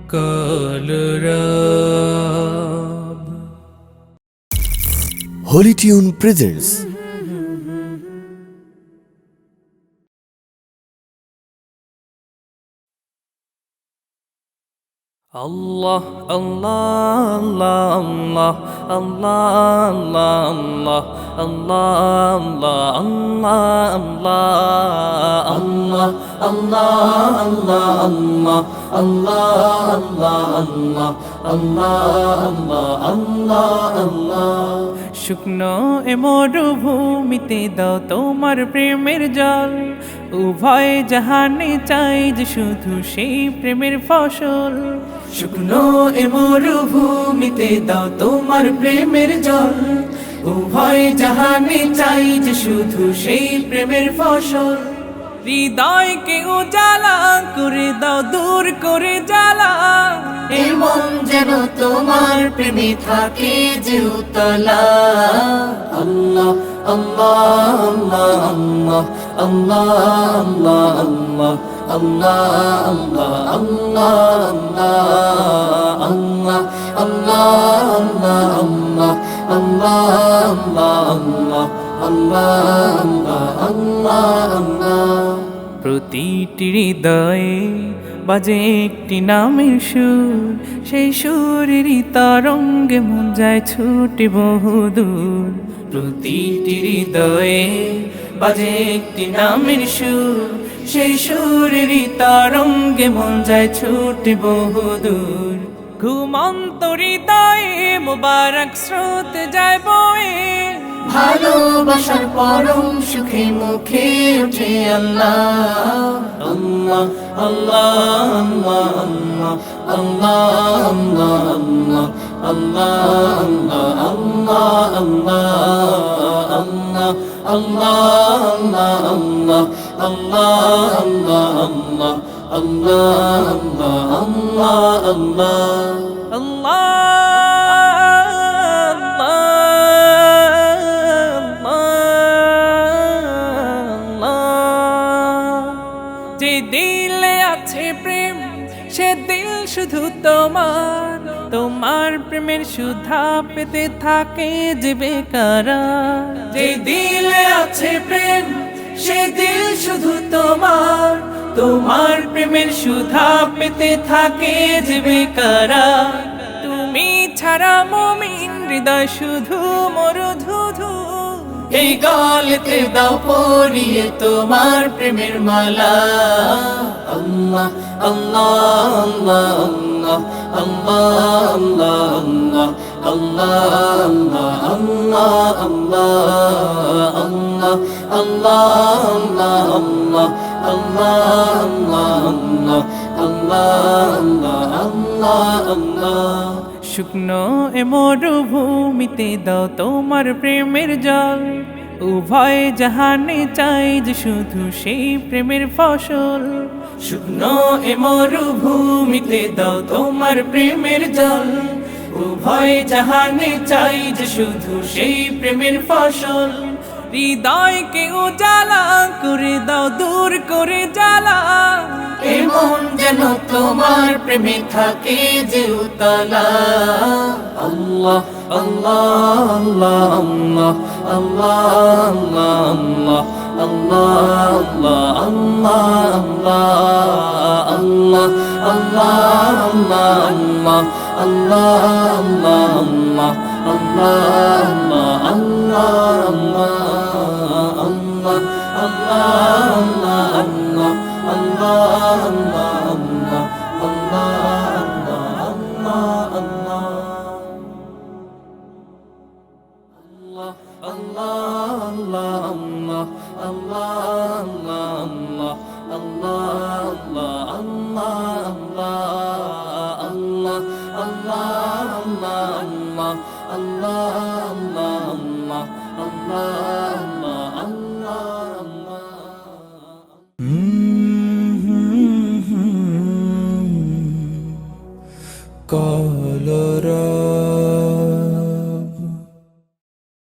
কালরাব Holy Tune presents Allah Allah Allah Allah Allah Allah Allah Allah Allah Allah Allah শুকনো এ মরুভূমিতে দাও তোমার প্রেমের জল উভয় জাহানে চাই যে শুধু সেই প্রেমের ফসল শুকনো এ মরুভূমিতে দাও তোমার প্রেমের জল উভয় জাহানে চাই যে শুধু সেই প্রেমের ফসল হৃদয়কে উজালা করে দাও দূর করে জ্বালা এই মন যেন তোমার প্রেমে থাকে যে উতলা আল্লাহ আল্লাহ আল্লাহ আল্লাহ আল্লাহ আল্লাহ আল্লাহ আল্লাহ আল্লাহ আল্লাহ প্রতিটি হৃদয়ে বাজে একটি নামের সুর সেই সুরেরই তরঙ্গে মন যায় ছুটে বহুদূর প্রতিটি হৃদয়ে বাজে একটি নামের সুর সেই সুরেরই তরঙ্গে মন যায় ছুটে বহুদূর ঘুমন্ত হৃদয়ে মোবারক স্রোত যায় বয়ে ভালোবাসার পরম সুখে মুখে উঠে আল্লাহ আল্লাহ আল্লাহ আল্লাহ আল্লাহ আল্লাহ আল্লাহ যে দিলে আছে প্রেম সে দিল শুধু তোমার তোমার প্রেমের সুধা পেতে থাকে যে বেকারার যে দিলে আছে প্রেম সে দিল শুধু তোমার তোমার প্রেমের সুধা পেতে থাকে যে বেকারার তুমি ছাড়া মুমিন হৃদয় শুধু মরুধুধু এই গলেতে দাও পরিয়ে তোমার প্রেমের মালা আল্লাহ আল্লাহ আল্লাহ আল্লাহ আল্লাহ আল্লাহ আল্লাহ আল্লাহ শুকনো এ মরুভূমিতে দাও তোমার প্রেমের জল উভয় জাহানে চাই যে শুধু সেই প্রেমের ফসল শুকনো এ মরুভূমিতে দাও তোমার প্রেমের জল উভয় জাহানে চাই যে শুধু সেই প্রেমের ফসল হৃদয়কে উজালা করে দাও দূর করে জ্বালা এমন যেন তোমার প্রেমে থাকে যে উতলা আল্লাহ আল্লাহ আল্লাহ আল্লাহ আল্লাহ Allah